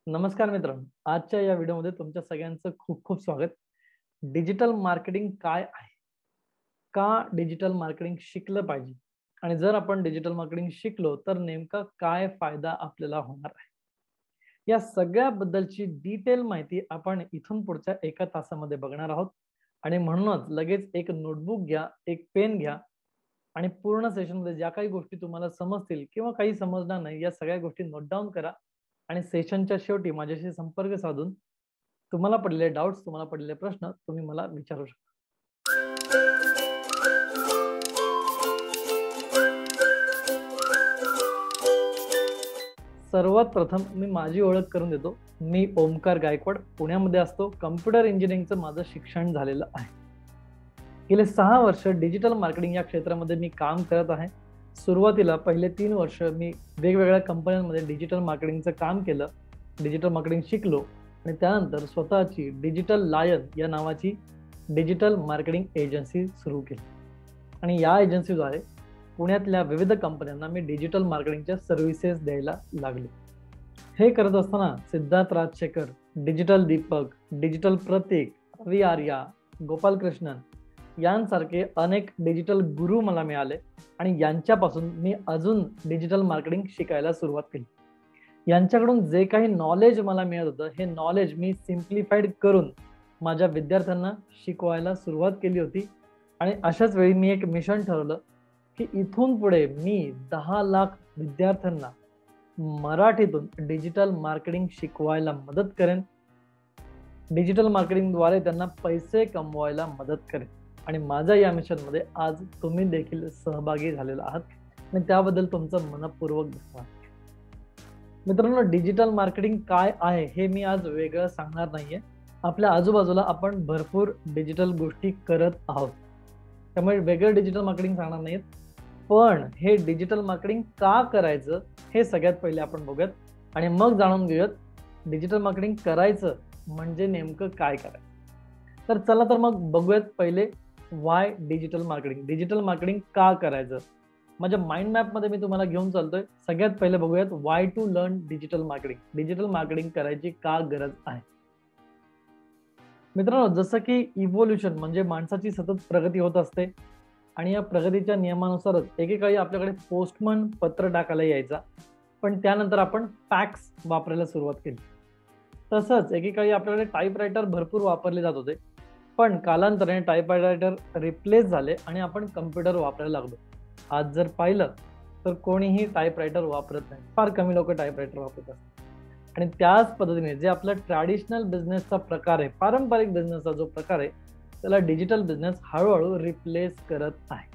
नमस्कार मित्रांनो, आजच्या या व्हिडिओमध्ये तुमच्या सगळ्यांचं खूप खूप स्वागत. डिजिटल मार्केटिंग काय आहे, का डिजिटल मार्केटिंग शिकलं पाहिजे आणि जर आपण डिजिटल मार्केटिंग शिकलो तर नेमका काय फायदा आपल्याला होणार आहे, या सगळ्याबद्दलची डिटेल माहिती आपण इथून पुढच्या एका तासामध्ये बघणार आहोत. आणि म्हणूनच लगेच एक नोटबुक घ्या, एक पेन घ्या आणि पूर्ण सेशनमध्ये ज्या काही गोष्टी तुम्हाला समजतील किंवा काही समजणार नाही या सगळ्या गोष्टी नोट डाऊन करा. आणि सेशनच्या शेवटी माझ्याशी संपर्क साधून तुम्हाला पडलेले डाऊट्स, तुम्हाला पडलेले प्रश्न तुम्ही मला विचारू शकता. सर्वात प्रथम मी माझी ओळख करून देतो. मी ओमकार गायकवाड, पुण्यामध्ये असतो. कम्प्युटर इंजिनिअरिंगचं माझं शिक्षण झालेलं आहे. गेले 6 वर्ष डिजिटल मार्केटिंग या क्षेत्रामध्ये मी काम करत आहे. सुरुवातीला पहिले 3 वर्ष मी वेगवेगळ्या कंपन्यांमध्ये डिजिटल मार्केटिंगचं काम केलं, डिजिटल मार्केटिंग शिकलो आणि त्यानंतर स्वतःची डिजिटल लायन या नावाची डिजिटल मार्केटिंग एजन्सी सुरू केली. आणि या एजन्सीद्वारे पुण्यातल्या विविध कंपन्यांना मी डिजिटल मार्केटिंगच्या सर्व्हिसेस द्यायला लागलो. हे करत असताना सिद्धार्थ राजशेखर, डिजिटल दीपक, डिजिटल प्रतीक, रवी आर्या, गोपाल कृष्णन यांसारखे अनेक डिजिटल गुरु मला मिळाले आणि यांच्यापासून मी अजून डिजिटल मार्केटिंग शिकायला सुरुवात केली. यांच्याकडून जे काही नॉलेज मला मिळत होतं हे नॉलेज मी सिम्प्लिफाईड करून माझ्या विद्यार्थ्यांना शिकवायला सुरुवात केली होती. आणि अशाच वेळी मी एक मिशन ठरवलं की इथून पुढे मी 10 लाख विद्यार्थ्यांना मराठीतून डिजिटल मार्केटिंग शिकवायला मदत करेन. डिजिटल मार्केटिंगद्वारे त्यांना पैसे कमवायला मदत करेन. आणि माझ्या या मिशनमध्ये आज तुम्ही देखील सहभागी झालेला आहात आणि त्याबद्दल तुमचं मनपूर्वक धन्यवाद. मित्रांनो, डिजिटल मार्केटिंग काय आहे हे मी आज वेगळं सांगणार नाहीये. आपल्या आजूबाजूला आपण भरपूर डिजिटल गोष्टी करत आहोत, त्यामुळे वेगळं डिजिटल मार्केटिंग सांगणार नाहीत. पण हे डिजिटल मार्केटिंग का करायचं हे सगळ्यात पहिले आपण बघूयात आणि मग जाणून घेऊयात डिजिटल मार्केटिंग करायचं म्हणजे नेमकं काय करायचं. तर चला तर मग बघूयात पहिले Y digital marketing. Digital marketing का करायचं माझ्या माइंड मॅपमध्ये मी तुम्हाला घेऊन चालतोय. सगळ्यात पहिले बघूयात why to learn digital marketing. Digital marketing करायची का गरज आहे. मित्रांनो, जसं की इव्होल्युशन म्हणजे माणसाची सतत प्रगती होत असते आणि या प्रगतीच्या नियमानुसारच एकेकाळी आपल्याकडे पोस्टमन पत्र टाकायला यायचा, पण त्यानंतर आपण फॅक्स वापरायला सुरुवात केली. तसंच एकेकाळी आपल्याकडे टाईपरायटर भरपूर वापरले जात होते, पण कालांतराने टाईपरायटर रिप्लेस झाले आणि आपण कम्प्युटर वापरायला लागलो. आज जर पाहिलं तर कोणीही टाईपरायटर वापरत नाही, फार कमी लोक टाईपरायटर वापरत असतात. आणि त्याच पद्धतीने जे आपला ट्रॅडिशनल बिझनेसचा प्रकार आहे, पारंपरिक बिझनेसचा जो प्रकार आहे, त्याला डिजिटल बिझनेस हळूहळू रिप्लेस करत आहे.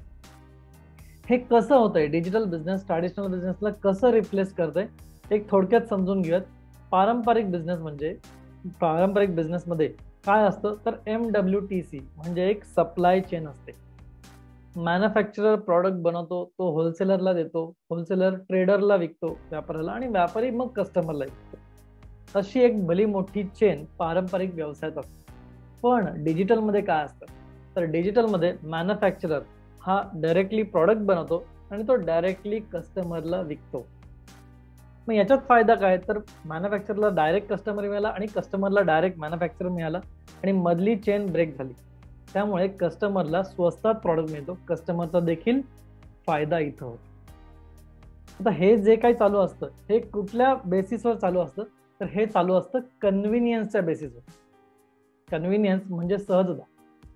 हे कसं होतंय, डिजिटल बिझनेस ट्रॅडिशनल बिझनेसला कसं रिप्लेस करतंय एक थोडक्यात समजून घेऊयात. पारंपरिक बिझनेसमध्ये काय असतं तर MWTC म्हणजे एक सप्लाय चेन असते. मॅन्युफॅक्चरर प्रॉडक्ट बनवतो, तो होलसेलरला देतो, होलसेलर ट्रेडरला विकतो, व्यापाऱ्याला, आणि व्यापारी मग कस्टमरला विकतो. अशी एक भली मोठी चेन पारंपरिक व्यवसायात असते. पण डिजिटलमध्ये काय असतं तर डिजिटलमध्ये मॅन्युफॅक्चरर हा डायरेक्टली प्रॉडक्ट बनवतो आणि तो डायरेक्टली कस्टमरला विकतो. मग याच्यात फायदा काय तर मॅन्युफॅक्चररला डायरेक्ट कस्टमर मिळाला आणि कस्टमरला डायरेक्ट मॅन्युफॅक्चरर मिळाला आणि मधली चेन ब्रेक झाली. त्यामुळे कस्टमरला स्वस्तात प्रॉडक्ट मिळतो, कस्टमरचा देखील फायदा इथं होतो. आता हे जे काही चालू असतं हे कुठल्या बेसिसवर चालू असतं तर हे चालू असतं कन्व्हिनियन्सच्या बेसिसवर. कन्व्हिनियन्स म्हणजे सहजता.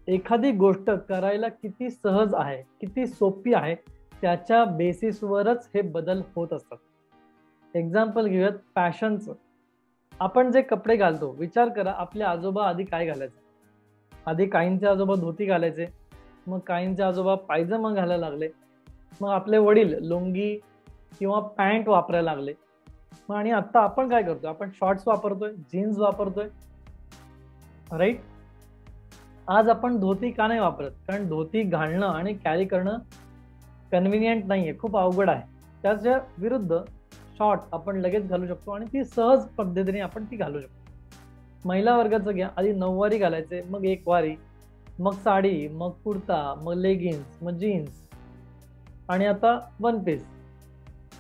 एखादी गोष्ट करायला किती सहज आहे, किती सोपी आहे, त्याच्या बेसिसवरच हे बदल होत असतात. एक्झाम्पल घेऊयात फॅशनचं. आपण जे कपडे घालतो, विचार करा आपले आजोबा आधी काय घालायचे. आधी काहींचे आजोबा धोती घालायचे, मग काहींचे आजोबा पायजमा घालायला लागले, मग आपले वडील लुंगी किंवा पॅन्ट वापरायला लागले. मग आणि आता आपण काय करतोय, आपण शॉर्ट्स वापरतोय, जीन्स वापरतोय, राईट. आज आपण धोती का नाही वापरत, कारण धोती घालणं आणि कॅरी करणं कन्व्हिनियंट नाहीये, खूप अवघड आहे. त्याच्या विरुद्ध शॉर्ट आपण लगेच घालू शकतो आणि ती सहज पद्धतीने आपण ती घालू शकतो. महिला वर्गाचं घ्या, आधी नऊवारी घालायचे, मग एकवारी, मग साडी, मग कुर्ता, मग लेगिन्स, मग जीन्स आणि आता वन पीस.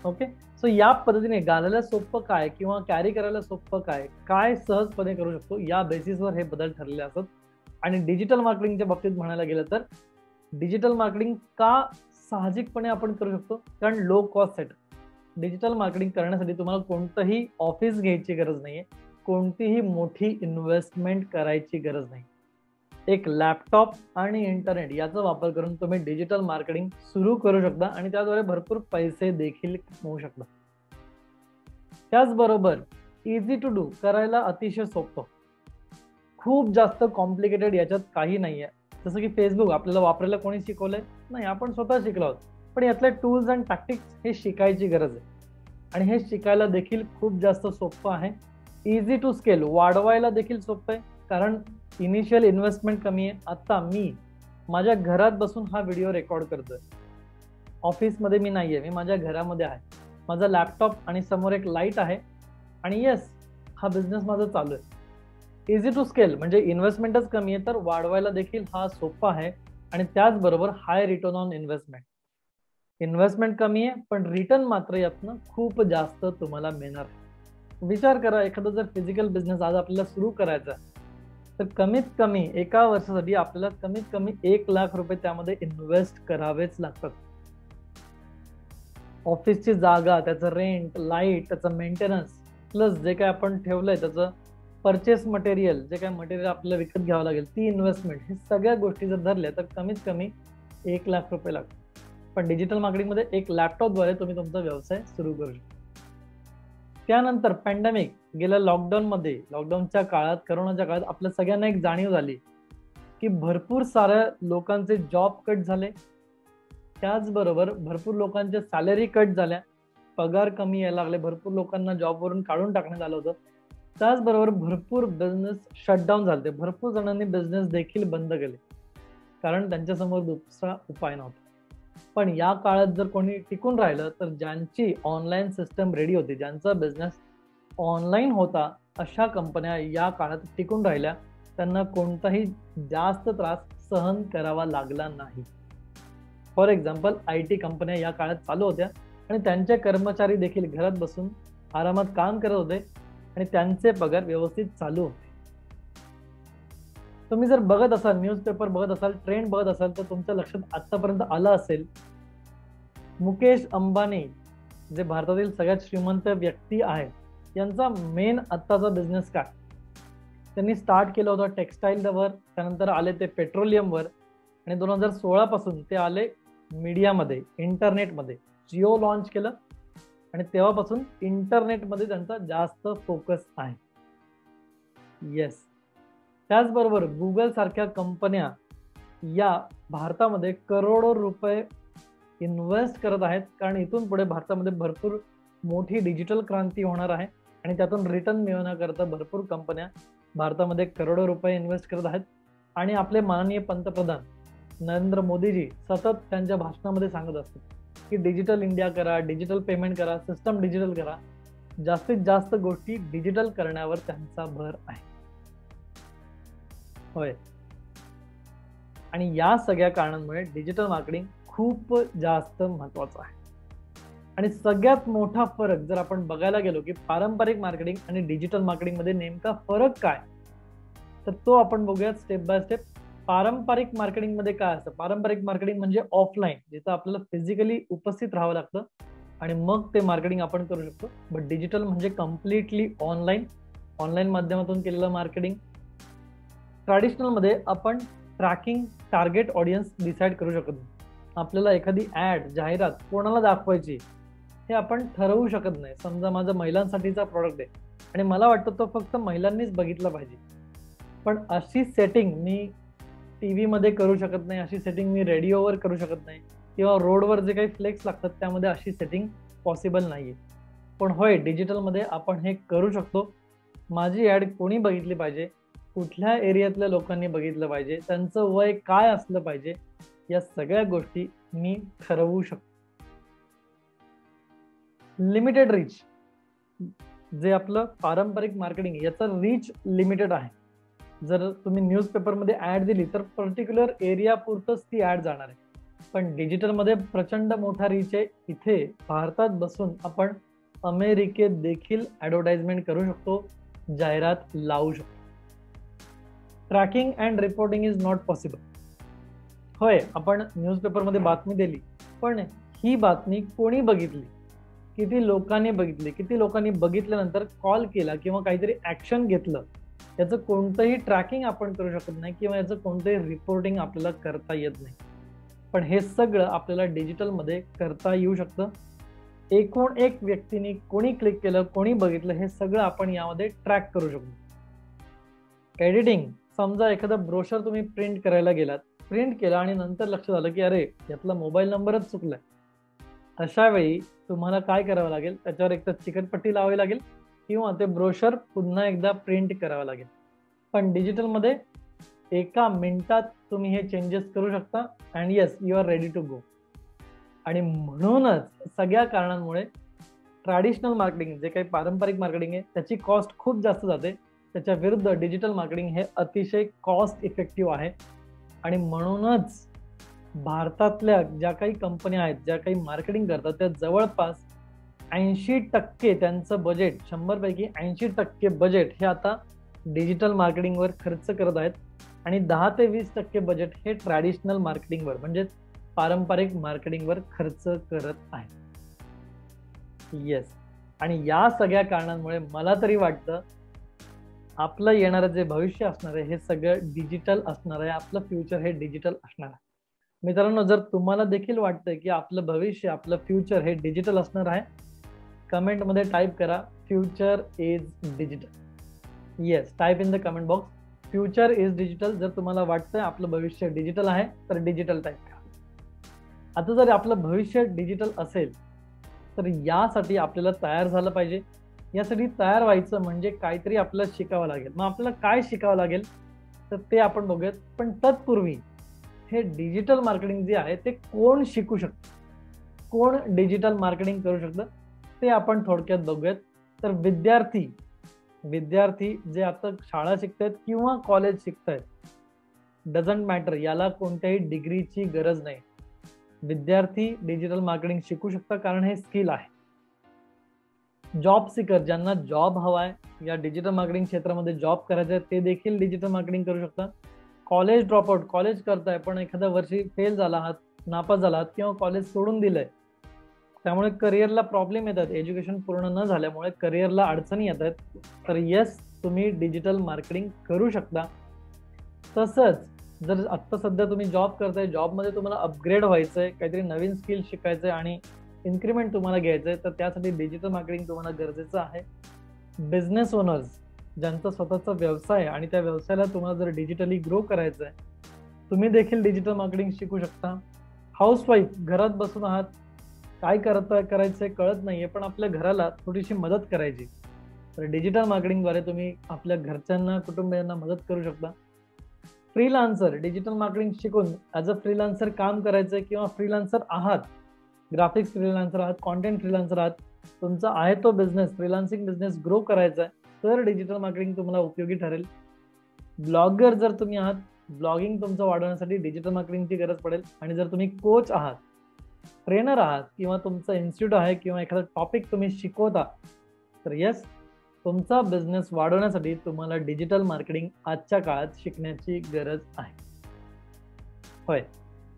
ओके, सो या पद्धतीने घालायला सोपं काय किंवा कॅरी करायला सोपं काय काय सहजपणे करू शकतो या बेसिसवर हे बदल ठरलेले असतात. आणि डिजिटल मार्केटिंगच्या बाबतीत म्हणायला गेलं तर डिजिटल मार्केटिंग का साहजिकपणे आपण करू शकतो, कारण low cost set. Digital marketing करण्यासाठी तुम्हाला कोणतंही ऑफिस घ्यायची गरज नाहीये, कोणतीही मोठी इन्व्हेस्टमेंट करायची गरज नाही. एक लॅपटॉप आणि इंटरनेट याचा वापर करून तुम्ही डिजिटल मार्केटिंग सुरू करू शकता आणि त्याद्वारे भरपूर पैसे देखील कमवू शकता. त्याचबरोबर इझी टू डू, करायला अतिशय सोपं, खूप जास्त कॉम्प्लिकेटेड याच्यात काही नाहीये. जसं की फेसबुक आपल्याला वापरायला कोणी शिकवलंय नाही, आपण स्वतः शिकलो आहोत. पण यातले टूल्स अँड टॅक्टिक्स हे शिकायची गरज आहे आणि हे शिकायला देखील खूप जास्त सोपं आहे. इझी टू स्केल, वाढवायला देखील सोपं आहे कारण इनिशियल इन्व्हेस्टमेंट कमी आहे. आता मी माझ्या घरात बसून हा व्हिडिओ रेकॉर्ड करतोय, ऑफिसमध्ये मी नाहीये, मी माझ्या घरामध्ये आहे, माझा लॅपटॉप आणि समोर एक लाईट आहे आणि येस, हा बिझनेस माझा चालू आहे. इझी टू स्केल म्हणजे इन्व्हेस्टमेंटच कमी आहे, तर वाढवायला देखील हा सोपा आहे. आणि त्याचबरोबर हाय रिटर्न ऑन इन्व्हेस्टमेंट, इन्व्हेस्टमेंट कमी आहे पण रिटर्न मात्र यातनं खूप जास्त तुम्हाला मिळणार आहे. विचार करा, एखादा जर फिजिकल बिझनेस आज आपल्याला सुरू करायचा तर कमीत कमी एका वर्षासाठी आपल्याला कमीत कमी 1,00,000 रुपये त्यामध्ये इन्व्हेस्ट करावेच लागतात. ऑफिसची जागा, त्याचं रेंट, लाईट, त्याचं मेंटेनन्स, प्लस जे काय आपण ठेवलंय त्याचं परचेस मटेरियल, जे काय मटेरियल आपल्याला विकत घ्यावं लागेल, ती इन्व्हेस्टमेंट, हे सगळ्या गोष्टी जर धरल्या तर कमीत कमी 1,00,000 रुपये लागतात. पण डिजिटल मार्केटिंगमध्ये एक लॅपटॉपद्वारे तुम्ही तुमचा व्यवसाय सुरू करू शकता. त्यानंतर पॅन्डेमिक, गेल्या लॉकडाऊनमध्ये, लॉकडाऊनच्या काळात, करोनाच्या काळात आपल्या सगळ्यांना एक जाणीव झाली की भरपूर साऱ्या लोकांचे जॉब कट झाले, त्याचबरोबर भरपूर लोकांच्या सॅलरी कट झाल्या, पगार कमी यायला लागले, भरपूर लोकांना जॉबवरून काढून टाकण्यात आलं होतं. त्याचबरोबर भरपूर बिझनेस शटडाऊन झाले, भरपूर जणांनी बिझनेस देखील बंद केले कारण त्यांच्यासमोर दुसरा उपाय नव्हता. पण या काळात जर कोणी टिकून राहिलं तर ज्यांची ऑनलाईन सिस्टम रेडी होती, ज्यांचा बिझनेस ऑनलाईन होता, अशा कंपन्या या काळात टिकून राहिल्या, त्यांना कोणताही जास्त त्रास सहन करावा लागला नाही. फॉर एक्झाम्पल IT कंपन्या या काळात चालू होत्या आणि त्यांचे कर्मचारी देखील घरात बसून आरामात काम करत होते आणि त्यांचे पगार व्यवस्थित चालू होते. तुम्ही जर बघत असाल, न्यूजपेपर बघत असाल, ट्रेंड बघत असाल, तर तुमच्या लक्षात आतापर्यंत आलं असेल, मुकेश अंबानी जे भारतातील सगळ्यात श्रीमंत व्यक्ती आहेत, यांचा मेन आत्ताचा बिझनेस काय? त्यांनी स्टार्ट केलं होतं टेक्सटाईलवर, त्यानंतर आले ते पेट्रोलियमवर आणि 2016 पासून ते आले मीडियामध्ये, इंटरनेटमध्ये. जिओ लॉन्च केलं आणि तेव्हापासून इंटरनेटमध्ये त्यांचा जास्त फोकस आहे. येस, त्याचबरोबर गुगल सारख्या कंपन्या या भारतामध्ये करोडो रुपये इन्व्हेस्ट करत आहेत कारण इथून पुढे भारतामध्ये भरपूर मोठी डिजिटल क्रांती होणार आहे आणि त्यातून रिटर्न मिळवण्याकरता भरपूर कंपन्या भारतामध्ये करोडो रुपये इन्व्हेस्ट करत आहेत. आणि आपले माननीय पंतप्रधान नरेंद्र मोदीजी सतत त्यांच्या भाषणामध्ये सांगत असतात की डिजिटल इंडिया करा, डिजिटल पेमेंट करा, सिस्टम डिजिटल करा. जास्तीत जास्त गोष्टी डिजिटल करण्यावर त्यांचा भर आहे. होय, आणि या सगळ्या कारणांमुळे डिजिटल मार्केटिंग खूप जास्त महत्वाचं आहे. आणि सगळ्यात मोठा फरक जर आपण बघायला गेलो की पारंपरिक मार्केटिंग आणि डिजिटल मार्केटिंग मध्ये नेमका फरक काय, तर तो आपण बघूयात स्टेप बाय स्टेप. पारंपरिक मार्केटिंग मध्ये काय असतं? पारंपरिक मार्केटिंग म्हणजे ऑफलाईन, जिथं आपल्याला फिजिकली उपस्थित राहावं लागतं आणि मग ते मार्केटिंग आपण करू शकतो. बट डिजिटल म्हणजे कम्प्लिटली ऑनलाईन, ऑनलाईन माध्यमातून केलेलं मार्केटिंग. ट्रॅडिशनल मध्ये आपण ट्रॅकिंग, टार्गेट ऑडियन्स डिसाईड करू शकत नाही. आपल्याला एखादी ऍड, जाहिरात कोणाला दाखवायची हे आपण ठरवू शकत नाही. समजा माझा महिलांसाठीचा प्रॉडक्ट आहे आणि मला वाटतं तो फक्त महिलांनीच बघितला पाहिजे, पण अशी सेटिंग मी TV मध्ये करू शकत नाही, अशी सेटिंग मी रेडिओवर करू शकत नाही, किंवा रोडवर जे काही फ्लेक्स लागतात त्यामध्ये अशी सेटिंग पॉसिबल नाहीये. पण होय, डिजिटलमध्ये आपण हे करू शकतो. माझी ऍड कोणी बघितली पाहिजे, कुठल्या एरियातल्या लोकांनी बघितलं पाहिजे, त्यांचं वय काय असलं पाहिजे, या सगळ्या गोष्टी मी ठरवू शकतो. लिमिटेड रीच, जे आपलं पारंपरिक मार्केटिंग, याचं रीच लिमिटेड आहे. जर तुम्ही न्यूजपेपरमध्ये ऍड दिली तर पर्टिक्युलर एरिया पुरतच ती ऍड जाणार आहे. पण डिजिटलमध्ये प्रचंड मोठा रीच आहे. इथे भारतात बसून आपण अमेरिकेत देखील ऍडव्हर्टाइजमेंट करू शकतो, जाहिरात लावू शकतो. Tracking and reporting is not possible. होय, आपण न्यूजपेपरमध्ये बातमी दिली, पण ही बातमी कोणी बघितली, किती लोकांनी बघितली, किती लोकांनी बघितल्यानंतर कॉल केला किंवा काहीतरी ऍक्शन घेतलं, याचं कोणतंही ट्रॅकिंग आपण करू शकत नाही किंवा याचं कोणतंही रिपोर्टिंग आपल्याला करता येत नाही. पण हे सगळं आपल्याला डिजिटलमध्ये करता येऊ शकतं. एकूण एक व्यक्तीने कोणी क्लिक केलं, कोणी बघितलं, हे सगळं आपण यामध्ये ट्रॅक करू शकतो. एडिटिंग, समजा एखादा ब्रोशर तुम्ही प्रिंट करायला गेलात, प्रिंट केला आणि नंतर लक्षात आलं की अरे यातला मोबाईल नंबरच चुकलाय. अशा वेळी तुम्हाला काय करावं लागेल, त्याच्यावर एक तर चिकटपट्टी लावावी लागेल किंवा ते ब्रोशर पुन्हा एकदा प्रिंट करावं लागेल. पण डिजिटलमध्ये एका मिनिटात तुम्ही हे चेंजेस करू शकता and yes, you are ready to go. आणि म्हणूनच सगळ्या कारणांमुळे ट्रॅडिशनल मार्केटिंग, जे काही पारंपरिक मार्केटिंग आहे, त्याची कॉस्ट खूप जास्त जाते. त्याच्या विरुद्ध डिजिटल मार्केटिंग हे अतिशय कॉस्ट इफेक्टिव्ह आहे. आणि म्हणूनच भारतातल्या ज्या काही कंपन्या आहेत, ज्या काही मार्केटिंग करतात, त्या जवळपास 80% त्यांचं बजेट, 100 पैकी 80% बजेट हे आता डिजिटल मार्केटिंगवर खर्च करत आहेत आणि 10 ते 20% बजेट हे ट्रॅडिशनल मार्केटिंगवर म्हणजे पारंपरिक मार्केटिंगवर खर्च करत आहे. येस, आणि या सगळ्या कारणांमुळे मला तरी वाटतं आपलं येणारं जे भविष्य असणार आहे हे सगळं डिजिटल असणार आहे. आपलं फ्युचर हे डिजिटल असणार आहे. मित्रांनो, जर तुम्हाला देखील वाटतंय की आपलं भविष्य, आपलं फ्युचर हे डिजिटल असणार आहे, कमेंटमध्ये टाईप करा future is digital. Yes, type in the comment box future is digital. जर तुम्हाला वाटतंय आपलं भविष्य डिजिटल आहे तर डिजिटल टाईप करा. आता जर आपलं भविष्य डिजिटल असेल तर यासाठी आपल्याला तयार झालं पाहिजे. यासाठी तयार व्हायचं म्हणजे काहीतरी आपल्याला शिकावं लागेल. मग आपल्याला काय शिकावं लागेल तर ते आपण बघूयात. पण तत्पूर्वी हे डिजिटल मार्केटिंग जे आहे ते कोण शिकू शकतं, कोण डिजिटल मार्केटिंग करू शकतं ते आपण थोडक्यात बघूयात. तर विद्यार्थी जे आता शाळा शिकतायत किंवा कॉलेज शिकतायत, डझंट मॅटर, याला कोणत्याही डिग्रीची गरज नाही. विद्यार्थी डिजिटल मार्केटिंग शिकू शकता कारण हे स्किल आहे. जॉब सिकर, ज्यांना जॉब हवाय, या डिजिटल मार्केटिंग क्षेत्रामध्ये जॉब करायचा आहे, ते देखील डिजिटल मार्केटिंग करू शकता. कॉलेज ड्रॉपआउट, कॉलेज करताय पण एखाद्या वर्षी फेल झाला आहात, नापास झाला आहात किंवा कॉलेज सोडून दिलंय, त्यामुळे करिअरला प्रॉब्लेम येतात, एज्युकेशन पूर्ण न झाल्यामुळे करिअरला अडचणी येत आहेत, तर येस, तुम्ही डिजिटल मार्केटिंग करू शकता. तसंच जर आत्ता सध्या तुम्ही जॉब करताय, जॉबमध्ये तुम्हाला अपग्रेड व्हायचंय, काहीतरी नवीन स्किल शिकायचंय आणि इन्क्रीमेंट तुम्हाला घ्यायचंय, तर त्यासाठी डिजिटल मार्केटिंग तुम्हाला गरजेचं आहे. बिझनेस ओनर्स, ज्यांचा स्वतःचा व्यवसाय आणि त्या व्यवसायाला तुम्हाला जर डिजिटली ग्रो करायचं आहे, तुम्ही देखील डिजिटल मार्केटिंग शिकू शकता. हाऊसवाईफ, घरात बसून आहात, काय करायचंय कळत नाहीये, पण आपल्या घराला थोडीशी मदत करायची, तर डिजिटल मार्केटिंगद्वारे तुम्ही आपल्या घरच्यांना, कुटुंबियांना मदत करू शकता. फ्रीलान्सर, डिजिटल मार्केटिंग शिकून ॲज अ फ्रीलान्सर काम करायचंय किंवा फ्रीलान्सर आहात, ग्राफिक्स फ्रीलान्सर आहात, कॉन्टेंट फ्रीलान्सर आहात, तुमचा आहे तो बिझनेस, फ्रीलान्सिंग बिझनेस ग्रो करायचा आहे, तर डिजिटल मार्केटिंग तुम्हाला उपयोगी ठरेल. ब्लॉगर जर तुम्ही आहात, ब्लॉगिंग तुमचं वाढवण्यासाठी डिजिटल मार्केटिंगची गरज पडेल. आणि जर तुम्ही कोच आहात, ट्रेनर आहात किंवा तुमचं इन्स्टिट्यूट आहे किंवा एखादा टॉपिक तुम्ही शिकवता, तर येस, तुमचा बिझनेस वाढवण्यासाठी तुम्हाला डिजिटल मार्केटिंग आजच्या काळात शिकण्याची गरज आहे. होय,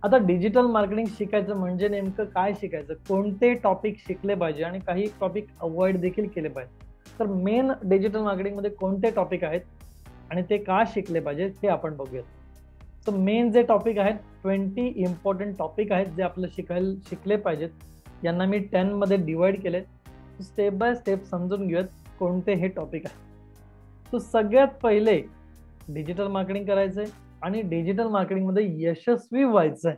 आता डिजिटल मार्केटिंग शिकायचं म्हणजे नेमकं काय शिकायचं, कोणते टॉपिक शिकले पाहिजे आणि काही टॉपिक अवॉइड देखील केले पाहिजे. तर मेन डिजिटल मार्केटिंगमध्ये कोणते टॉपिक आहेत आणि ते का शिकले पाहिजे ते आपण बघूयात. तर मेन जे टॉपिक आहेत, 20 इम्पॉर्टंट टॉपिक आहेत जे आपलं शिकले पाहिजेत. यांना मी 10 मध्ये डिवाइड केले. स्टेप बाय स्टेप समजून घेऊयात कोणते हे टॉपिक आहेत. तो सगळ्यात पहिले डिजिटल मार्केटिंग करायचंय आणि डिजिटल मार्केटिंगमध्ये यशस्वी व्हायचंय,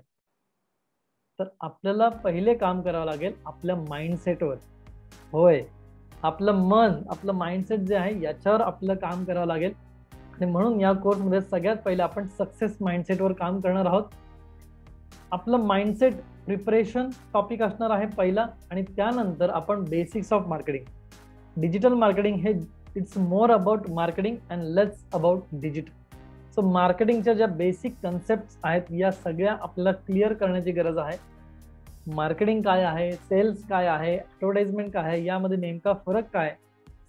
तर आपल्याला पहिले काम करावं लागेल आपल्या माइंडसेटवर. होय, आपलं मन, आपलं माइंडसेट जे आहे याच्यावर आपलं काम करावं लागेल. आणि म्हणून या कोर्समध्ये सगळ्यात पहिले आपण सक्सेस माइंडसेटवर काम करणार आहोत. आपलं माइंडसेट प्रिपरेशन टॉपिक असणार आहे पहिला, आणि त्यानंतर आपण basics of marketing. Digital marketing हे it's more about marketing and less about digital. So मार्केटिंगच्या ज्या बेसिक कन्सेप्ट आहेत या सगळ्या आपल्याला क्लिअर करण्याची गरज आहे. मार्केटिंग काय आहे, सेल्स काय आहे, ऍडव्हर्टाइजमेंट काय आहे, यामध्ये नेमका फरक काय,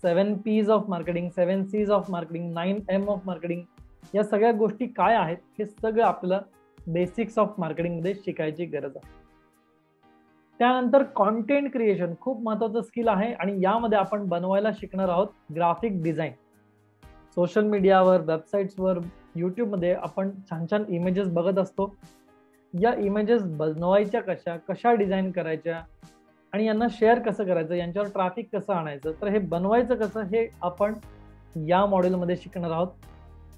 7 P's of marketing, 7 C's of marketing, 9M of marketing, या सगळ्या गोष्टी काय आहेत हे सगळं आपल्याला बेसिक्स ऑफ मार्केटिंग मध्ये शिकायची गरज आहे. त्यानंतर कॉन्टेंट क्रिएशन खूप महत्वाचं स्किल आहे आणि यामध्ये आपण बनवायला शिकणार आहोत ग्राफिक डिझाईन. सोशल मीडियावर, वेबसाईट्सवर, युट्यूबमध्ये आपण छान छान इमेजेस बघत असतो. या इमेजेस बनवायच्या कशा डिझाईन करायच्या आणि यांना शेअर कसं करायचं, यांच्यावर ट्रॅफिक कसं आणायचं, तर हे बनवायचं कसं हे आपण या मॉड्यूलमध्ये शिकणार आहोत.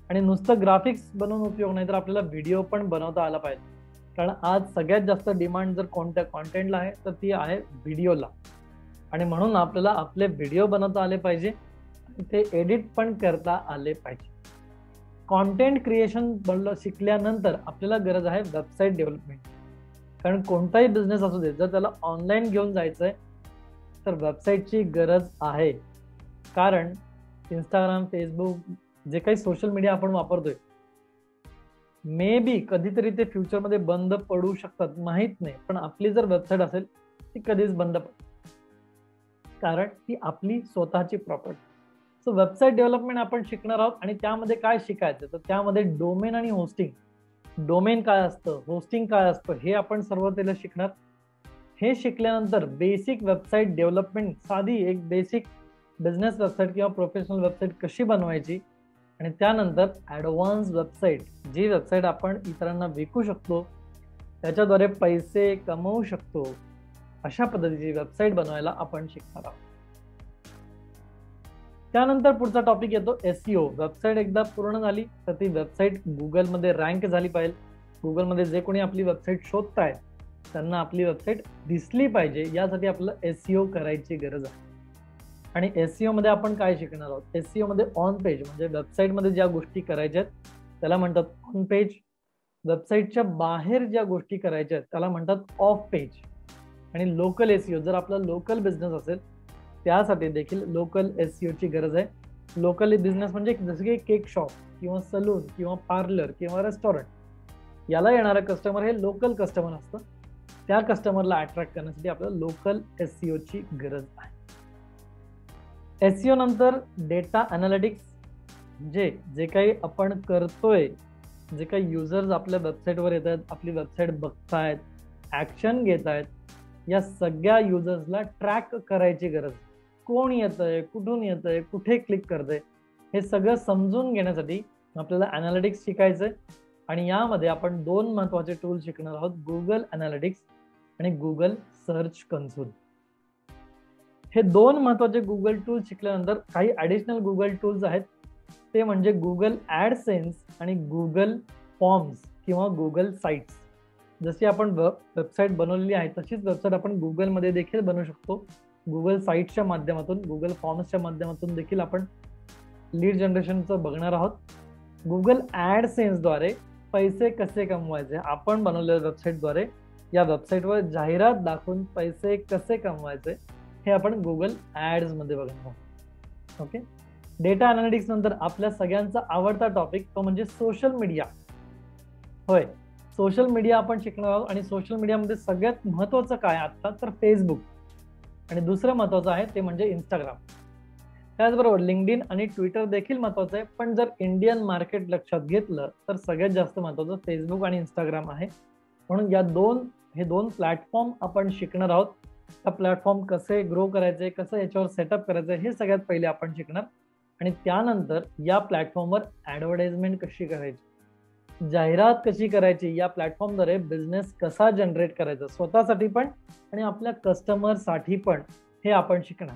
आणि नुसतं ग्राफिक्स बनवून उपयोग नाही, तर आपल्याला व्हिडिओ पण बनवता आला पाहिजे. कारण आज सगळ्यात जास्त डिमांड जर कोणत्या कॉन्टेंटला आहे तर ती आहे व्हिडिओला. आणि म्हणून आपल्याला आपले व्हिडिओ बनवता आले पाहिजे, ते एडिट पण करता आले पाहिजे. कॉन्टेंट क्रिएशन शिकल्यानंतर आपल्याला गरज आहे वेबसाईट डेव्हलपमेंट. कारण कोणताही बिझनेस असू दे, जर त्याला ऑनलाईन घेऊन जायचंय तर वेबसाईटची गरज आहे. कारण इंस्टाग्राम, फेसबुक, जे काही सोशल मीडिया आपण वापरतोय, मे बी कधीतरी ते फ्युचरमध्ये बंद पडू शकतात, माहीत नाही. पण आपली जर वेबसाईट असेल ती कधीच बंद पडते, कारण ती आपली स्वतःची प्रॉपर्टी. सो वेबसाईट डेव्हलपमेंट आपण शिकणार आहोत. आणि त्यामध्ये काय शिकायचं, तर त्यामध्ये डोमेन आणि होस्टिंग. डोमेन काय असतं, होस्टिंग काय असतं, हे आपण सर्व त्याला शिकणार. हे शिकल्यानंतर बेसिक वेबसाईट डेव्हलपमेंट, साधी एक बेसिक बिझनेस वेबसाईट किंवा प्रोफेशनल वेबसाईट कशी बनवायची, आणि त्यानंतर ॲडव्हान्स वेबसाईट, जी वेबसाईट आपण इतरांना विकू शकतो, त्याच्याद्वारे पैसे कमवू शकतो, अशा पद्धतीची वेबसाईट बनवायला आपण शिकणार आहोत. त्यानंतर पुढचा टॉपिक येतो SEO. वेबसाईट एकदा पूर्ण झाली तर ती वेबसाईट गुगलमध्ये रँक झाली पाहिजे. गुगलमध्ये जे कोणी आपली वेबसाईट शोधतायत त्यांना आपली वेबसाईट दिसली पाहिजे, यासाठी आपल्याला SEO करायची गरज आहे. आणि SEO मध्ये आपण काय शिकणार आहोत, SEO मध्ये ऑन पेज म्हणजे वेबसाईटमध्ये ज्या गोष्टी करायच्या आहेत त्याला म्हणतात ऑन पेज. वेबसाईटच्या बाहेर ज्या गोष्टी करायच्या आहेत त्याला म्हणतात ऑफ पेज. आणि लोकल SEO, जर आपला लोकल बिझनेस असेल त्यासाठी देखील लोकल SEO ची गरज आहे. लोकल बिझनेस म्हणजे जसं की केक शॉप किंवा सलून किंवा पार्लर किंवा रेस्टॉरंट, याला येणारं कस्टमर हे लोकल कस्टमर असतं. त्या कस्टमरला अट्रॅक्ट करण्यासाठी आपल्याला लोकल SEO ची गरज आहे. SEO नंतर डेटा अनालिटिक्स, म्हणजे जे काही आपण करतोय, जे काही युजर्स आपल्या वेबसाईटवर येत आहेत, आपली वेबसाईट बघतायत, ऍक्शन घेत आहेत, या सगळ्या युजर्सला ट्रॅक करायची गरज. कोण येतंय, कुठून येतंय, कुठे क्लिक करतंय, हे सगळं समजून घेण्यासाठी आपल्याला अनालिटिक्स शिकायचंय. आणि यामध्ये आपण 2 महत्वाचे टूल शिकणार आहोत, गुगल अनालिटिक्स आणि गुगल सर्च कन्सोल. हे 2 महत्वाचे गुगल टूल्स शिकल्यानंतर काही ॲडिशनल गुगल टूल्स आहेत, ते म्हणजे गुगल ॲडसेन्स आणि गुगल फॉर्म्स किंवा गुगल साईट्स. जशी आपण वेबसाईट बनवलेली आहे तशीच वेबसाईट आपण गुगलमध्ये देखील बनवू शकतो. गुगल साईट्सच्या माध्यमातून, गुगल फॉर्म्सच्या माध्यमातून देखील आपण लीड जनरेशनचं बघणार आहोत. गुगल ॲडसेन्सद्वारे पैसे कसे कमवायचे, आपण बनवलेल्या वेबसाईटद्वारे या वेबसाईटवर जाहिरात दाखवून पैसे कसे कमवायचे, हे आपण गुगल ॲड्समध्ये बघणार आहोत. ओके. डेटा अनालिटिक्स नंतर आपल्या सगळ्यांचा आवडता टॉपिक तो म्हणजे सोशल मीडिया. होय, सोशल मीडिया आपण शिकणार आहोत. आणि सोशल मीडियामध्ये सगळ्यात महत्वाचं काय आता, तर फेसबुक. आणि दुसरं महत्वाचं आहे ते म्हणजे इंस्टाग्राम. त्याचबरोबर लिंक्डइन आणि ट्विटर देखील महत्वाचं आहे. पण जर इंडियन मार्केट लक्षात घेतलं तर सगळ्यात जास्त महत्वाचं फेसबुक आणि इंस्टाग्राम आहे. म्हणून हे दोन प्लॅटफॉर्म आपण शिकणार आहोत. हा प्लॅटफॉर्म कसे ग्रो करायचे, कसं याच्यावर सेटअप करायचं, हे सगळ्यात पहिले आपण शिकणार. आणि त्यानंतर या प्लॅटफॉर्मवर ॲडव्हर्टाइजमेंट कशी करायची, जाहिरात कशी करायची, या प्लॅटफॉर्मद्वारे बिझनेस कसा जनरेट करायचा, स्वतःसाठी पण आणि आपल्या कस्टमरसाठी पण, हे आपण शिकणार.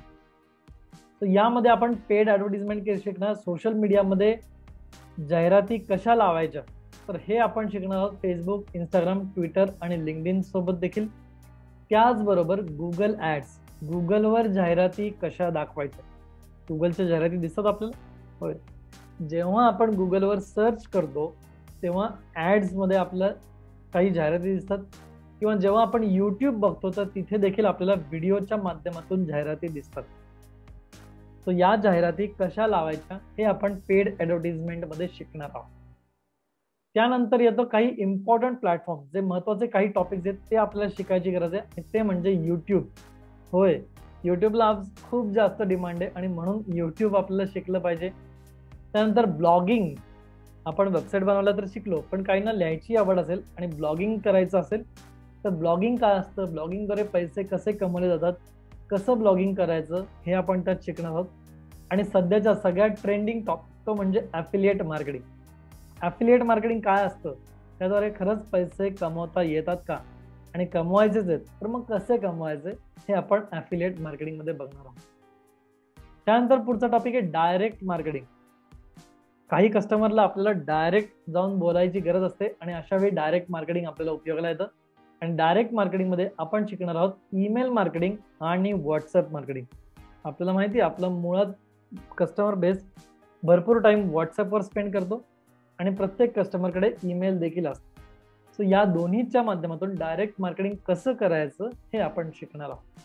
तर यामध्ये आपण पेड ॲडव्हर्टाइजमेंट शिकणार. सोशल मीडियामध्ये जाहिराती कशा लावायच्या, तर हे आपण शिकणार आहोत फेसबुक, इंस्टाग्राम, ट्विटर आणि लिंक्डइन सोबत देखील. त्याचबरोबर गुगल ॲड्स, गुगलवर जाहिराती कशा दाखवायच्या. गुगलच्या जाहिराती दिसतात आपल्याला. होय, जेव्हा आपण गुगलवर सर्च करतो तेव्हा ॲड्समध्ये आपल्याला काही जाहिराती दिसतात. किंवा जेव्हा आपण यूट्यूब बघतो तर तिथे देखील आपल्याला व्हिडिओच्या माध्यमातून जाहिराती दिसतात. तर या जाहिराती कशा लावायच्या हे आपण पेड ॲडव्हर्टाइजमेंटमध्ये शिकणार आहोत. त्यानंतर येतो काही इम्पॉर्टंट प्लॅटफॉर्म, जे महत्वाचे काही टॉपिक्स आहेत ते आपल्याला शिकायची गरज आहे, ते म्हणजे युट्यूब. होय, युट्यूबला आज खूप जास्त डिमांड आहे आणि म्हणून युट्यूब आपल्याला शिकलं पाहिजे. त्यानंतर ब्लॉगिंग, आपण वेबसाईट बनवला तर शिकलो, पण काहींना लिहायची आवड असेल आणि ब्लॉगिंग करायचं असेल तर ब्लॉगिंग काय असतं, ब्लॉगिंगद्वारे पैसे कसे कमवले जातात, कसं ब्लॉगिंग करायचं हे आपण त्यात शिकणार आहोत. आणि सध्याच्या सगळ्यात ट्रेंडिंग टॉपिक तो म्हणजे ॲफिलिएट मार्केटिंग. ॲफिलिएट मार्केटिंग काय असतं, त्याद्वारे खरंच पैसे कमवता येतात का, आणि कमवायचेच आहेत तर मग कसे कमवायचे हे आपण ॲफिलिएट मार्केटिंगमध्ये बघणार आहोत. त्यानंतर पुढचा टॉपिक आहे डायरेक्ट मार्केटिंग. काही कस्टमरला आपल्याला डायरेक्ट जाऊन बोलायची गरज असते आणि अशा वेळी डायरेक्ट मार्केटिंग आपल्याला उपयोगाला येतं. आणि डायरेक्ट मार्केटिंगमध्ये आपण शिकणार आहोत ईमेल मार्केटिंग आणि व्हॉट्सअप मार्केटिंग. आपल्याला माहिती आहे आपलं मुळात कस्टमर बेस भरपूर टाइम व्हॉट्सअपवर स्पेंड करतो आणि प्रत्येक कस्टमरकडे ईमेल देखील असतो. सो या दोन्हीच्या माध्यमातून डायरेक्ट मार्केटिंग कसं करायचं हे आपण शिकणार आहोत.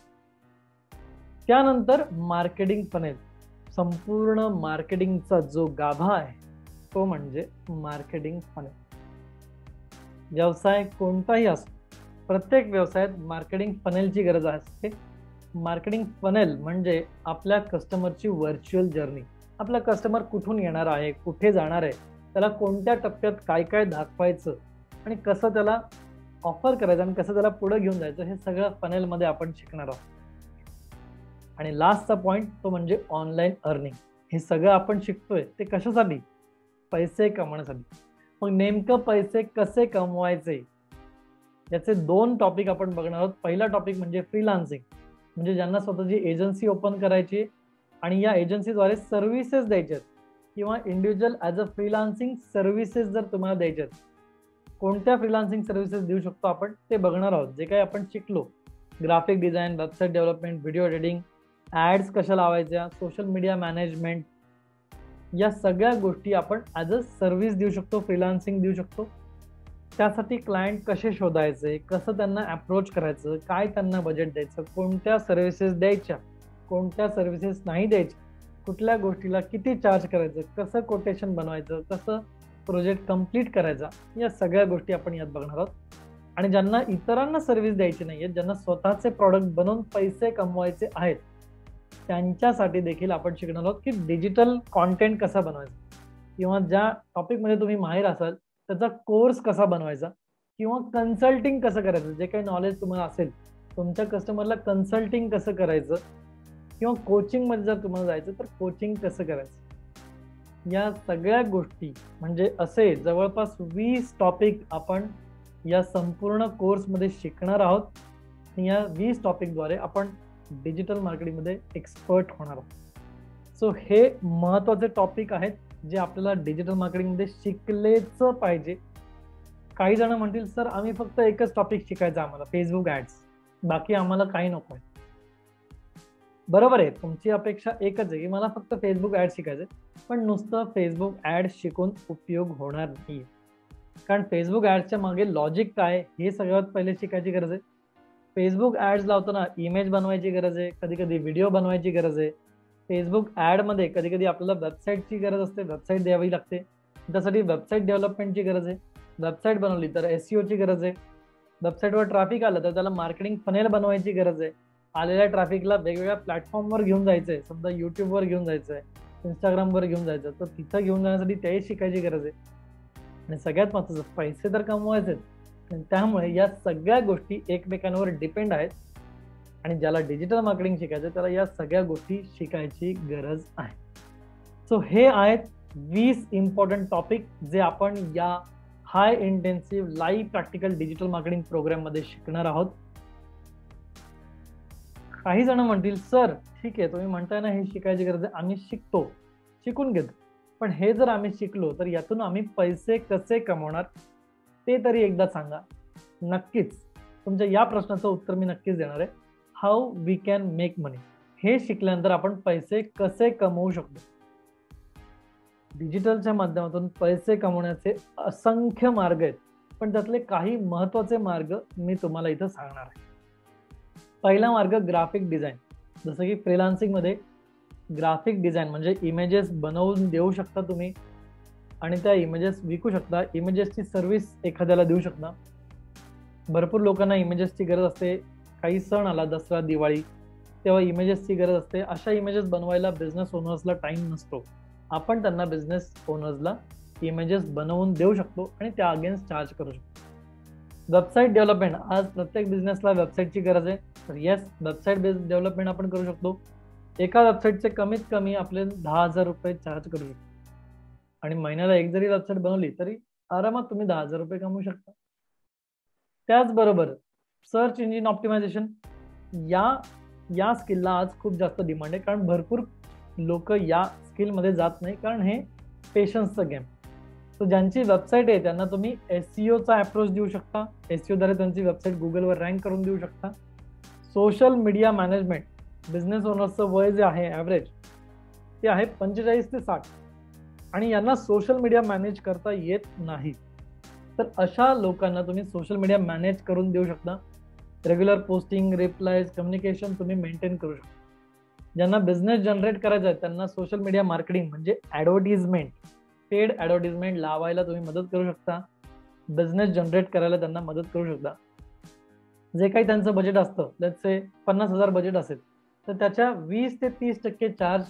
त्यानंतर मार्केटिंग फनेल. संपूर्ण मार्केटिंगचा जो गाभा आहे तो म्हणजे मार्केटिंग फनेल. व्यवसाय कोणताही असो, प्रत्येक व्यवसायात मार्केटिंग फनेलची गरज असते. मार्केटिंग फनेल म्हणजे आपल्या कस्टमरची व्हर्च्युअल जर्नी. आपला कस्टमर कुठून येणार आहे, कुठे जाणार आहे, त्याला कोणत्या टप्प्यात काय काय दाखवायचं आणि कसं त्याला ऑफर करायचं आणि कसं त्याला पुढे घेऊन जायचं हे सगळं फनेलमध्ये आपण शिकणार आहोत. आणि लास्टचा पॉइंट तो म्हणजे ऑनलाईन अर्निंग. हे सगळं आपण शिकतोय ते कशासाठी, पैसे कमवण्यासाठी. मग नेमकं पैसे कसे कमवायचे याचे दोन टॉपिक आपण बघणार आहोत. पहिला टॉपिक म्हणजे फ्रीलान्सिंग, म्हणजे ज्यांना स्वतःची एजन्सी ओपन करायची आणि या एजन्सीद्वारे सर्व्हिसेस द्यायचे आहेत किंवा individual as a freelancing services जर तुम्हाला द्यायचे आहेत, कोणत्या फ्रीलान्सिंग सर्व्हिसेस देऊ शकतो आपण ते बघणार आहोत. जे काही आपण शिकलो, graphic design, website development, video editing, ads कशा लावायच्या, सोशल मीडिया मॅनेजमेंट, या सगळ्या गोष्टी आपण ॲज अ सर्व्हिस देऊ शकतो, फ्रीलान्सिंग देऊ शकतो. त्यासाठी क्लायंट कसे शोधायचे, कसं त्यांना अप्रोच करायचं, काय त्यांना बजेट द्यायचं, कोणत्या सर्व्हिसेस द्यायच्या, कोणत्या सर्व्हिसेस नाही द्यायच्या, कुठल्या गोष्टीला किती चार्ज करायचं, कसं कोटेशन बनवायचं, कसं प्रोजेक्ट कंप्लीट करायचा, या सगळ्या गोष्टी आपण यात बघणार आहोत. आणि ज्यांना इतरांना सर्व्हिस द्यायची नाही आहेत, ज्यांना स्वतःचे प्रॉडक्ट बनवून पैसे कमवायचे आहेत, त्यांच्यासाठी देखील आपण शिकणार आहोत की डिजिटल कॉन्टेंट कसा बनवायचा, किंवा ज्या टॉपिकमध्ये तुम्ही माहीर असाल त्याचा कोर्स कसा बनवायचा, किंवा कन्सल्टिंग कसं करायचं. जे काही नॉलेज तुम्हाला असेल, तुमच्या कस्टमरला कन्सल्टिंग कसं करायचं, किंवा कोचिंगमध्ये जर तुम्हाला जायचं तर कोचिंग कसं करायचं, या सगळ्या गोष्टी म्हणजे असे जवळपास 20 टॉपिक आपण या संपूर्ण कोर्समध्ये शिकणार आहोत. या 20 टॉपिकद्वारे आपण डिजिटल मार्केटिंगमध्ये एक्सपर्ट होणार आहोत. सो हे महत्त्वाचे टॉपिक आहेत जे आपल्याला डिजिटल मार्केटिंगमध्ये शिकलेच पाहिजे. काही जण म्हणतील सर आम्ही फक्त एकच टॉपिक शिकायचं, आम्हाला फेसबुक ॲड्स, बाकी आम्हाला काही नको आहे. बरोबर आहे, तुमची अपेक्षा एकच आहे की मला फक्त फेसबुक ॲड शिकायचं, पण नुसतं फेसबुक ॲड शिकून उपयोग होणार नाही. कारण फेसबुक ॲड्सच्या मागे लॉजिक काय हे सगळ्यात पहिले शिकायची गरज आहे. फेसबुक ॲड्स लावताना इमेज बनवायची गरज आहे, कधी कधी व्हिडिओ बनवायची गरज आहे. फेसबुक ॲडमध्ये कधी कधी आपल्याला वेबसाईटची गरज असते, वेबसाईट द्यावी लागते, त्यासाठी वेबसाईट डेव्हलपमेंटची गरज आहे. वेबसाईट बनवली तर SEOची गरज आहे. वेबसाईटवर ट्रॅफिक आलं तर त्याला मार्केटिंग फनेल बनवायची गरज आहे. आलेल्या ट्रॅफिकला वेगवेगळ्या प्लॅटफॉर्मवर घेऊन जायचं आहे, समजा यूट्यूबवर घेऊन जायचं आहे, इंस्टाग्रामवर घेऊन जायचं, तर तिथं घेऊन जाण्यासाठी त्याही शिकायची गरज आहे. आणि सगळ्यात महत्त्वाचं पैसे तर कमवायचे आहेत, त्यामुळे या सगळ्या गोष्टी एकमेकांवर डिपेंड आहेत. आणि ज्याला डिजिटल मार्केटिंग शिकायचं त्याला या सगळ्या गोष्टी शिकायची गरज आहे. सो हे आहेत 20 इम्पॉर्टंट टॉपिक जे आपण या high intensive live practical digital marketing प्रोग्राममध्ये शिकणार आहोत. काही जण म्हणतील सर ठीक आहे, तुम्ही म्हणताय ना हे शिकायची गरज आहे, आम्ही शिकतो, शिकून घेतो, पण हे जर आम्ही शिकलो तर यातून आम्ही पैसे कसे कमवणार ते तरी एकदा सांगा. नक्कीच तुमच्या या प्रश्नाचं उत्तर मी नक्कीच देणार आहे. हाऊ वी कॅन मेक मनी, हे शिकल्यानंतर आपण पैसे कसे कमवू शकतो. डिजिटलच्या माध्यमातून पैसे कमवण्याचे असंख्य मार्ग आहेत, पण त्यातले काही महत्त्वाचे मार्ग मी तुम्हाला इथं सांगणार आहे. पहिला मार्ग ग्राफिक डिझाईन. जसं की फ्रीलान्सिंगमध्ये ग्राफिक डिझाईन म्हणजे इमेजेस बनवून देऊ शकता तुम्ही, आणि त्या इमेजेस विकू शकता, इमेजेसची सर्व्हिस एखाद्याला देऊ शकता. भरपूर लोकांना इमेजेसची गरज असते. काही सण आला, दसरा, दिवाळी, तेव्हा इमेजेसची गरज असते. अशा इमेजेस बनवायला बिझनेस ओनर्सला टाइम नसतो. आपण त्यांना बिझनेस ओनर्सला इमेजेस बनवून देऊ शकतो आणि त्या अगेन्स्ट चार्ज करू शकतो. वेबसाईट डेव्हलपमेंट, आज प्रत्येक बिझनेसला वेबसाईटची गरज आहे. तर येस, वेबसाईट डेव्हलपमेंट आपण करू शकतो. एका वेबसाईटचे कमीत कमी आपले 10,000 रुपये चार्ज करू शकतो आणि महिन्याला एक जरी वेबसाईट बनवली तरी आरामात तुम्ही 10,000 रुपये कमवू शकता. त्याचबरोबर सर्च इंजिन ऑप्टिमायझेशन या स्किलला आज खूप जास्त डिमांड आहे, कारण भरपूर लोक या स्किलमध्ये जात नाही, कारण हे पेशन्सचं गेम. तर ज्यांची वेबसाईट आहे त्यांना तुम्ही SEOचा अप्रोच देऊ शकता. SEOद्वारे त्यांची वेबसाईट गुगलवर रँक करून देऊ शकता. सोशल मीडिया मॅनेजमेंट, बिझनेस ओनर्सचं वय जे आहे ॲव्हरेज ते आहे 45 ते 60 आणि यांना सोशल मीडिया मॅनेज करता येत नाही. तर अशा लोकांना तुम्ही सोशल मीडिया मॅनेज करून देऊ शकता. रेग्युलर पोस्टिंग, रिप्लायज, कम्युनिकेशन तुम्ही मेंटेन करू शकता. ज्यांना बिझनेस जनरेट करायचा आहे त्यांना सोशल मीडिया मार्केटिंग म्हणजे ॲडव्हर्टिजमेंट, पेड ॲडव्हर्टिजमेंट लावायला तुम्ही मदत करू शकता. बिझनेस जनरेट करायला त्यांना मदत करू शकता. जे काही त्यांचं बजेट असतं, लेट्स से 50,000 बजेट असेल तर त्याच्या 20 ते 30% चार्ज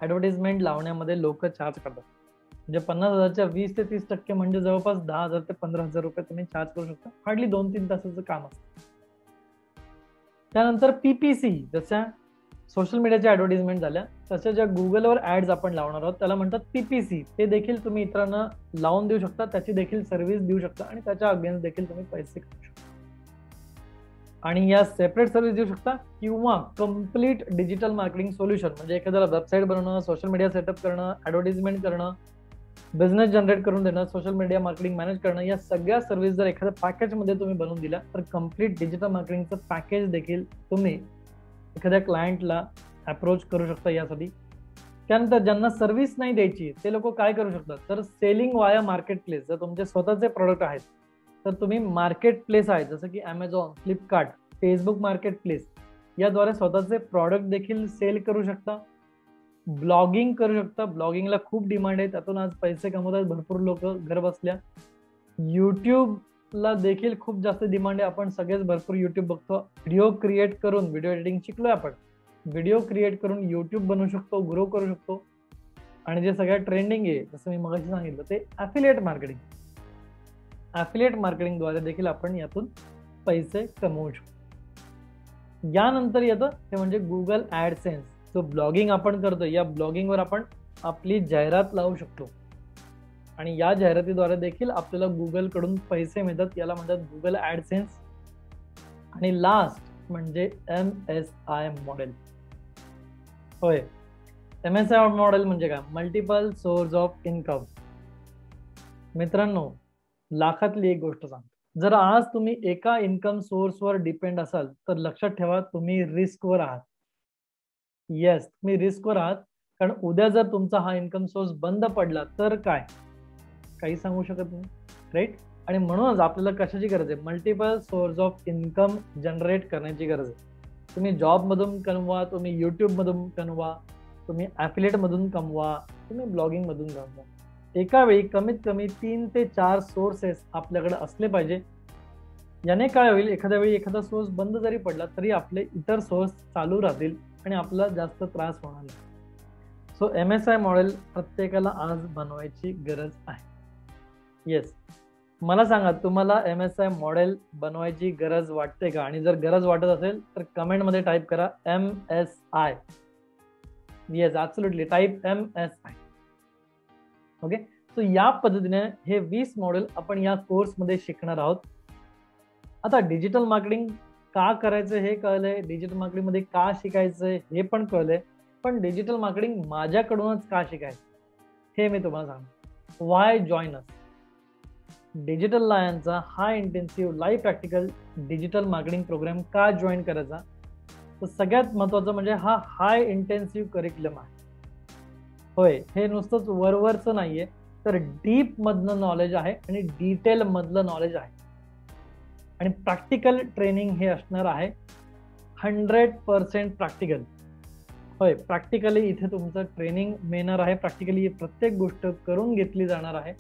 ॲडव्हर्टिजमेंट लावण्यामध्ये लोक चार्ज करतात. म्हणजे 50,000च्या 20 ते 30% म्हणजे जवळपास 10,000 ते 15,000 रुपये तुम्ही चार्ज करू शकता. हार्डली 2-3 तासाचं काम असतं. त्यानंतर PPC, जशा सोशल मीडियाच्या ॲडव्हर्टिजमेंट झाल्या तशा ज्या गुगलवर ॲड्स आपण लावणार आहोत त्याला म्हणतात PPC. ते देखील तुम्ही इतरांना लावून देऊ शकता, त्याची देखील सर्व्हिस देऊ शकता आणि त्याच्या अगेन्स्ट देखील तुम्ही पैसे करू शकता. आणि या सेपरेट सर्व्हिस देऊ शकता किंवा कम्प्लीट डिजिटल मार्केटिंग सोल्युशन, म्हणजे एखाद्याला वेबसाईट बनवणं, सोशल मीडिया सेटअप करणं, ॲडव्हर्टिजमेंट करणं, बिझनेस जनरेट करून देणं, सोशल मीडिया मार्केटिंग मॅनेज करणं, या सगळ्या सर्व्हिस जर एखाद्या पॅकेजमध्ये तुम्ही बनवून दिल्या तर कम्प्लीट डिजिटल मार्केटिंगचं पॅकेज देखील तुम्ही एखाद्या क्लायंटला अप्रोच करू शकता यासाठी. त्यानंतर ज्यांना सर्व्हिस नाही द्यायची ते लोक काय करू शकतात, तर सेलिंग वाया मार्केट प्लेस. जर तुमचे स्वतःचे प्रोडक्ट आहेत तर तुम्ही मार्केट प्लेस आहेत जसं की Amazon, Flipkart, Facebook market place याद्वारे स्वतःचे प्रॉडक्ट देखील सेल करू शकता. ब्लॉगिंग करू शकता. ब्लॉगिंगला खूप डिमांड आहे, त्यातून आज पैसे कमवतात भरपूर लोक घर बसल्या. यूट्यूबला देखील खूप जास्त डिमांड आहे. आपण सगळेच भरपूर यूट्यूब बघतो. व्हिडिओ क्रिएट करून, व्हिडिओ एडिटिंग शिकलोय आपण, व्हिडिओ क्रिएट करून यूट्यूब बनवू शकतो, ग्रो करू शकतो. आणि जे सगळ्यात ट्रेंडिंग आहे जसं मी मगाशी सांगितलं ते ॲफिलिएट मार्केटिंग. ॲफिलिएट मार्केटिंगद्वारे देखील आपण यातून पैसे कमवू शकतो. यानंतर येतं ते म्हणजे गुगल ॲडसेन्स. जो ब्लॉगिंग आपण करतो या ब्लॉगिंगवर आपण आपली जाहिरात लावू शकतो आणि या जाहिरातीद्वारे देखील आपल्याला गुगलकडून पैसे मिळतात. याला म्हणतात गुगल ॲडसेन्स. आणि लास्ट म्हणजे MSI मॉडेल. होय, MSI मॉडेल म्हणजे काय, मल्टिपल सोर्स ऑफ इन्कम. मित्रांनो, लाखातली एक गोष्ट सांगतो, जर आज तुम्ही एका इन्कम सोर्सवर डिपेंड असाल तर लक्षात ठेवा तुम्ही रिस्कवर आहात. येस, तुम्ही रिस्कवर आहात, कारण उद्या जर तुमचा हा इन्कम सोर्स बंद पडला तर काय, काही सांगू शकत नाही, राईट. आणि म्हणूनच आपल्याला कशाची गरज आहे, multiple source of income generate करण्याची गरज आहे. तुम्ही जॉबमधून कमवा, तुम्ही यूट्यूबमधून कमवा, तुम्ही ॲफिलिएटमधून कमवा, तुम्ही ब्लॉगिंगमधून कमवा. एका वेळी कमीत कमी 3 ते 4 सोर्सेस आपल्याकडे असले पाहिजे. याने काय होईल, एखाद्या वेळी एखादा सोर्स बंद जरी पडला तरी आपले इतर सोर्स चालू राहतील आणि आपल्याला जास्त त्रास होणार नाही. सो MSI मॉडेल प्रत्येकाला आज बनवायची गरज आहे. येस, मला सांगा तुम्हाला MSI मॉडेल बनवायची गरज वाटते का? आणि जर गरज वाटत असेल तर कमेंटमध्ये टाईप करा MSI. Yes, absolutely type MSI. Okay, so या पद्धतीने हे 20 मॉडेल आपण या कोर्समध्ये शिकणार आहोत. आता डिजिटल मार्केटिंग का करायचं हे कळलंय, डिजिटल मार्केटिंगमध्ये का शिकायचंय हे पण कळलंय, पण डिजिटल मार्केटिंग माझ्याकडूनच का शिकायचं हे मी तुम्हाला सांगतो. Why join us. डिजिटल लायनचा हा intensive live practical digital marketing program का जॉईन करायचा, तर सगळ्यात महत्त्वाचं म्हणजे हा हाय इंटेन्सिव्ह करिक्युलम आहे. होय, हे नुसतंच वरवरचं नाहीये, तर डीप मधलं नॉलेज आहे आणि डिटेल मधलं नॉलेज आहे. आणि प्रॅक्टिकल ट्रेनिंग हे असणार आहे 100% प्रॅक्टिकल. होय, प्रॅक्टिकली इथे तुमचं ट्रेनिंग मिळणार आहे. प्रॅक्टिकली प्रत्येक गोष्ट करून घेतली जाणार आहे.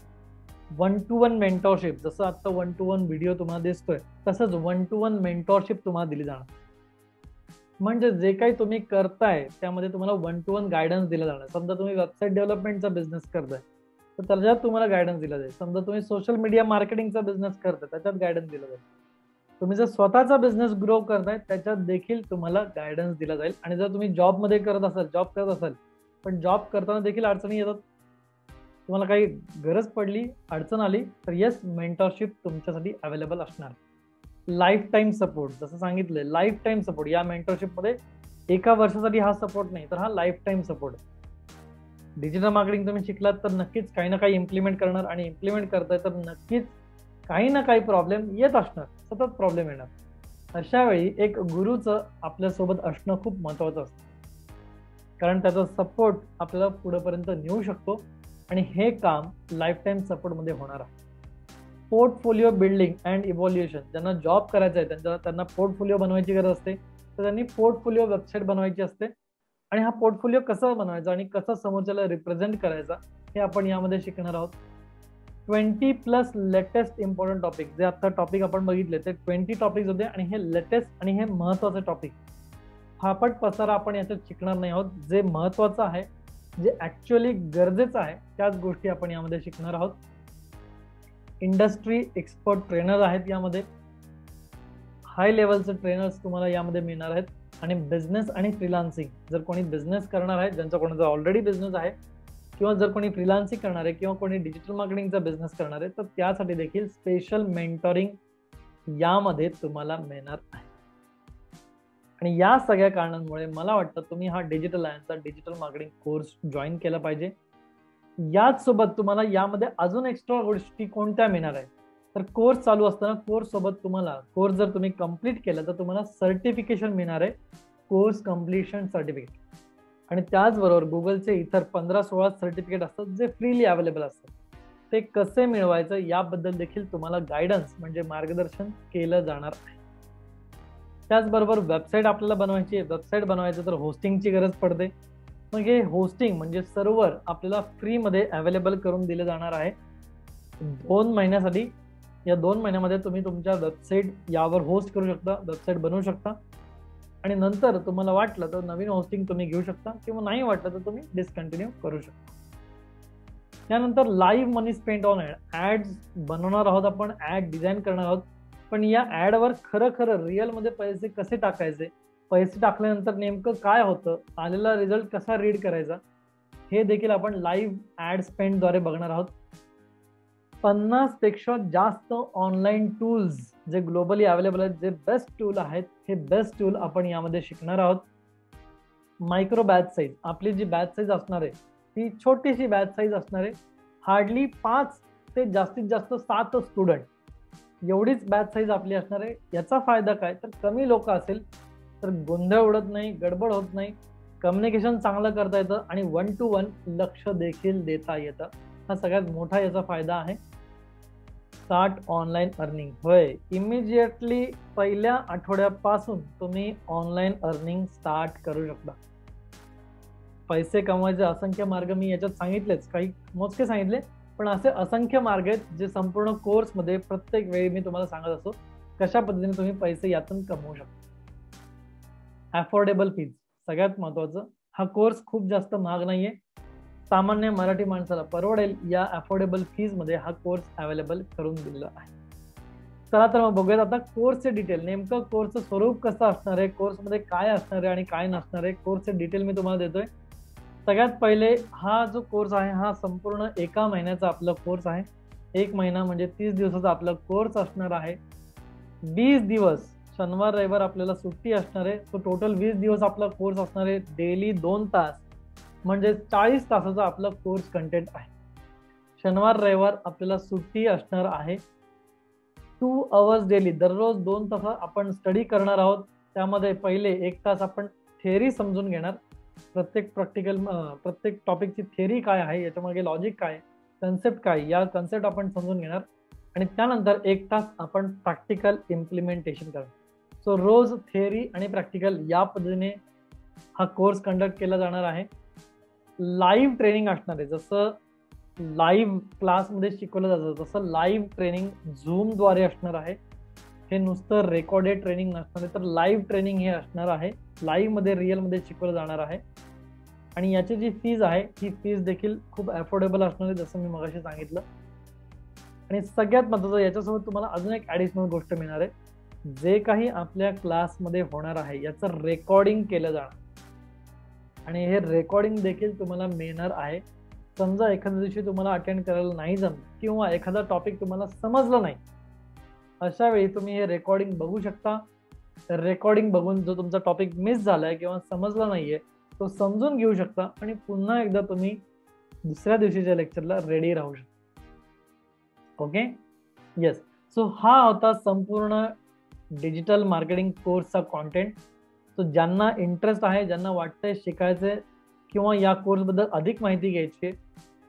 1 to 1 मेंटॉरशिप, जसं आता 1 to 1 व्हिडिओ तुम्हाला दिसतोय, तसंच 1 to 1 मेंटॉरशिप तुम्हाला दिली जाणार. म्हणजे जे काही तुम्ही करताय त्यामध्ये तुम्हाला 1 to 1 गायडन्स दिला जाणार. समजा तुम्ही वेबसाईट डेव्हलपमेंटचा बिझनेस करताय, तर त्याच्यात तुम्हाला गायडन्स दिला जाईल. समजा तुम्ही सोशल मीडिया मार्केटिंगचा बिझनेस करताय, त्याच्यात गायडन्स दिला जाईल. तुम्ही जर स्वतःचा बिझनेस ग्रो करताय, त्याच्यात देखील तुम्हाला गायडन्स दिला जाईल. आणि जर तुम्ही जॉब करत असाल, पण जॉब करताना देखील अडचणी येतात, तुम्हाला काही गरज पडली, अडचण आली, तर येस, मेंटॉरशिप तुमच्यासाठी अवेलेबल असणार. लाईफ टाईम सपोर्ट, जसं सांगितलंय, लाईफ टाईम सपोर्ट. या मेंटरशिपमध्ये एका वर्षासाठी हा सपोर्ट नाही, तर हा life time support. Digital marketing तुम्ही शिकलात तर नक्कीच काही ना काही इम्प्लिमेंट करणार, आणि इम्प्लिमेंट करताय तर नक्कीच काही ना काही प्रॉब्लेम येत असणार, सतत प्रॉब्लेम येणार. अशा वेळी एक गुरुचं आपल्यासोबत असणं खूप महत्वाचं असतं, कारण त्याचा सपोर्ट आपल्याला पुढेपर्यंत नेऊ शकतो, आणि हे काम लाईफ टाईम सपोर्टमध्ये होणार आहे. पोर्टफोलिओ बिल्डिंग अँड इव्हॉल्युशन, ज्यांना जॉब करायचा आहे, त्यांना पोर्टफोलिओ बनवायची गरज असते, तर त्यांनी पोर्टफोलिओ वेबसाईट बनवायची असते. आणि हा पोर्टफोलिओ कसा बनवायचा आणि कसा समोरच्याला रिप्रेझेंट करायचा, हे आपण यामध्ये शिकणार आहोत. 20+ लेटेस्ट इम्पॉर्टंट टॉपिक, जे आता टॉपिक आपण बघितले ते 20 टॉपिक्स होते, आणि हे लेटेस्ट आणि हे महत्वाचे टॉपिक. फापट पसारा आपण याच्यात शिकणार नाही आहोत. जे महत्वाचं आहे, जे ऍक्च्युअली गरजेचं आहे, त्याच गोष्टी आपण यामध्ये शिकणार आहोत. इंडस्ट्री एक्सपर्ट ट्रेनर आहेत यामध्ये, हाय लेवलचे ट्रेनर्स तुम्हाला यामध्ये मिळणार आहेत. आणि बिझनेस आणि फ्रीलान्सिंग, जर कोणी बिझनेस करणार आहे, ज्यांचा कोणाचा ऑलरेडी बिझनेस आहे, किंवा जर कोणी फ्रीलान्सिंग करणार आहे, किंवा कोणी डिजिटल मार्केटिंगचा बिझनेस करणार आहे, तर त्यासाठी देखील स्पेशल मेंटॉरिंग यामध्ये तुम्हाला मिळणार आहे. आणि या सगळ्या कारणांमुळे मला वाटतं तुम्ही हा डिजिटल लायन्सचा डिजिटल मार्केटिंग कोर्स जॉईन केला पाहिजे. याच सोबत तुम्हाला यामध्ये अजून एक्स्ट्रा गोष्टी कोणत्या मिळणार आहे, तर कोर्स चालू असताना कोर्स सोबत तुम्हाला, कोर्स जर तुम्ही कंप्लीट केला तर तुम्हाला सर्टिफिकेशन मिळणार आहे, कोर्स कम्प्लिशन सर्टिफिकेट. आणि त्याचबरोबर गुगलचे इतर 15-16 सर्टिफिकेट असतात, जे फ्रीली अवेलेबल असतात. ते कसे मिळवायचं याबद्दल देखील तुम्हाला गायडन्स म्हणजे मार्गदर्शन केलं जाणार आहे. त्याचबरोबर वेबसाईट आपल्याला बनवायची आहे, वेबसाईट बनावायचं तर होस्टिंगची गरज पडते. मग हे होस्टिंग म्हणजे सर्व्हर आपल्याला फ्रीमध्ये अवेलेबल करून दिले जाणार आहे 2 महिन्यासाठी. या 2 महिन्यामध्ये तुम्ही तुमच्या वेबसाईट यावर होस्ट करू शकता, वेबसाईट बनवू शकता, आणि नंतर तुम्हाला वाटलं तर नवीन होस्टिंग तुम्ही घेऊ शकता, किंवा नाही वाटलं तर तुम्ही डिस्कंटिन्यू करू शकता. त्यानंतर live money spend on ads बनवणार आहोत आपण, ऍड डिझाईन करणार आहोत. पण या ऍडवर खरं रिअलमध्ये पैसे कसे टाकायचे, पैसे टाकल्यानंतर नेमकं काय होतं, आलेला रिझल्ट कसा रीड करायचा, हे देखील आपण लाईव्ह ऍड स्पेंडद्वारे बघणार आहोत. 50 पेक्षा जास्त ऑनलाईन टूल्स जे ग्लोबली अवेलेबल आहेत, जे बेस्ट टूल आहेत, हे बेस्ट टूल आपण यामध्ये शिकणार आहोत. मायक्रो बॅच साईज, आपली जी बॅच साईज असणार आहे ती छोटीशी बॅच साईज असणार आहे, हार्डली 5 ते जास्तीत जास्त 7 स्टुडंट एवढीच बॅच साईज आपली असणार आहे. याचा फायदा काय, तर कमी लोक असेल तर गोंधळ उडत नाही, गडबड होत नाही, कम्युनिकेशन चांगलं करता येतं, आणि 1 to 1 लक्ष देखील देता येतं. हा सगळ्यात मोठा याचा फायदा आहे. स्टार्ट ऑनलाईन अर्निंग, होय, इमिजिएटली पहिल्या आठवड्यापासून तुम्ही ऑनलाईन अर्निंग स्टार्ट करू शकता. पैसे कमवायचे असंख्य मार्ग मी याच्यात सांगितलेच, काही मोजके सांगितले, पण असे असंख्य मार्ग आहेत जे संपूर्ण कोर्समध्ये प्रत्येक वेळी मी तुम्हाला सांगत असतो, कशा पद्धतीने तुम्ही पैसे यातून कमवू शकता. अफोर्डेबल फीज, सगळ्यात महत्वाचं, हा कोर्स खूप जास्त महाग नाहीये, सामान्य मराठी माणसाला परवडेल या अफोर्डेबल फीज मध्ये हा कोर्स अवेलेबल करून दिलेला आहे. चला तर मग बघूयात आता कोर्सचे डिटेल, नेमकं कोर्सचं स्वरूप कसं असणार आहे, कोर्समध्ये काय असणार आहे आणि काय नसणार आहे, कोर्सचे डिटेल मी तुम्हाला देतोय. सगळ्यात पहिले, हा जो कोर्स आहे हा संपूर्ण 1 महिन्याचा आपला कोर्स आहे. 1 महिना म्हणजे 30 दिवसाचा आपला कोर्स असणार आहे. 20 दिवस शनिवार रविवार आपल्याला सुट्टी असणार आहे. तो टोटल 20 दिवस आपला कोर्स असणार आहे. डेली 2 तास म्हणजे 40 तासाचा आपला कोर्स कंटेंट आहे. शनिवार रविवार आपल्याला सुट्टी असणार आहे. 2 आवर्स डेली, दररोज 2 तास आपण स्टडी करणार आहोत. त्यामध्ये पहिले 1 तास आपण थेअरी समजून घेणार, प्रत्येक टॉपिकची थेअरी काय आहे, याच्यामागे लॉजिक काय, कन्सेप्ट काय, या कन्सेप्ट आपण समजून घेणार. आणि त्यानंतर 1 तास आपण प्रॅक्टिकल इम्प्लिमेंटेशन करणार. सो रोज थेअरी आणि प्रॅक्टिकल या पद्धतीने हा कोर्स कंडक्ट केला जाणार आहे. लाईव्ह ट्रेनिंग असणार आहे. जसं लाईव्ह क्लासमध्ये शिकवलं जातं तसं लाईव्ह ट्रेनिंग झूमद्वारे असणार आहे. हे नुसतं रेकॉर्डेड ट्रेनिंग नसणार आहे, तर लाईव्ह ट्रेनिंग हे असणार आहे. लाईव्ह मध्ये रिअलमध्ये शिकवलं जाणार आहे. आणि याची जी फीज आहे ही फीज देखील खूप अफोर्डेबल असणार आहे, जसं मी मगाशी सांगितलं. आणि सगळ्यात महत्त्वाचं, याच्यासोबत तुम्हाला अजून एक ॲडिशनल गोष्ट मिळणार आहे. जे काही आपल्या क्लासमध्ये होणार आहे याचं रेकॉर्डिंग केलं जाणार आणि हे रेकॉर्डिंग देखील तुम्हाला मिळणार आहे. समजा एखाद्या दिवशी तुम्हाला अटेंड करायला नाही जमलं किंवा एखादा टॉपिक तुम्हाला समजलं नाही, अशा वेळी तुम्ही हे रेकॉर्डिंग बघू शकता. रेकॉर्डिंग बघून जो तुमचा टॉपिक मिस झालाय किंवा समजला नाहीये तो समजून घेऊ शकता आणि पुन्हा एकदा तुम्ही दुसऱ्या दिवशीच्या लेक्चरला रेडी राहू शकता. Okay, yes. सो हा होता संपूर्ण डिजिटल मार्केटिंग कोर्सचा कॉन्टेंट. सो ज्यांना इंटरेस्ट आहे, ज्यांना वाटतंय शिकायचंय किंवा या कोर्सबद्दल अधिक माहिती घ्यायची आहे,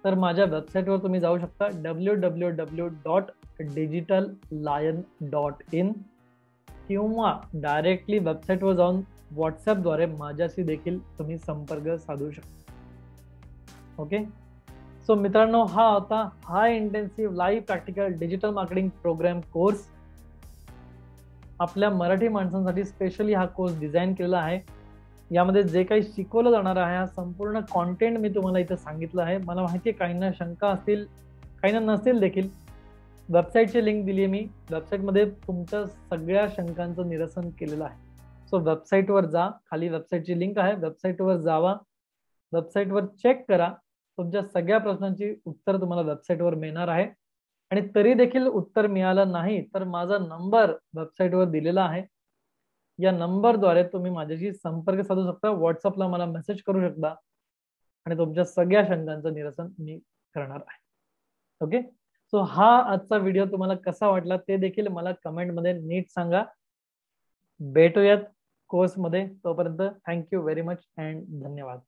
तर माझ्या वेबसाईटवर तुम्ही जाऊ शकता www.digitallion.in किंवा डायरेक्टली वेबसाईटवर जाऊन व्हॉट्सॲपद्वारे माझ्याशी देखील तुम्ही संपर्क साधू शकता. ओके, सो मित्रांनो, हा होता high intensive live practical digital marketing program course. आपल्या मराठी माणसांसाठी स्पेशली हा कोर्स डिझाईन केलेला आहे. यामध्ये जे काही शिकवलं जाणार आहे हा संपूर्ण कॉन्टेंट मी तुम्हाला इथं सांगितलं आहे. मला माहिती आहे काहींना शंका असतील, काहींना नसेल देखील. वेबसाईटची लिंक दिली आहे मी. वेबसाईटमध्ये तुमच्या सगळ्या शंकांचं निरसन केलेलं आहे. सो वेबसाईटवर जा, खाली वेबसाईटची लिंक आहे, वेबसाईटवर जावा, वेबसाईटवर चेक करा. तुमच्या सगळ्या प्रश्नांची उत्तर तुम्हाला वेबसाईटवर मिळणार आहे. आणि तरी देखील उत्तर मिळालं नाही तर माझा नंबर वेबसाईटवर दिलेला आहे. या नंबरद्वारे तुम्ही माझ्याशी संपर्क साधू शकता. व्हॉट्सअपला मला मेसेज करू शकता आणि तुमच्या सगळ्या शंकांचं निरसन मी करणार आहे. ओके, सो हा आजचा व्हिडिओ तुम्हाला कसा वाटला ते देखील मला कमेंटमध्ये नीट सांगा. भेटूयात कोर्समध्ये. तोपर्यंत थँक्यू व्हेरी मच अँड धन्यवाद.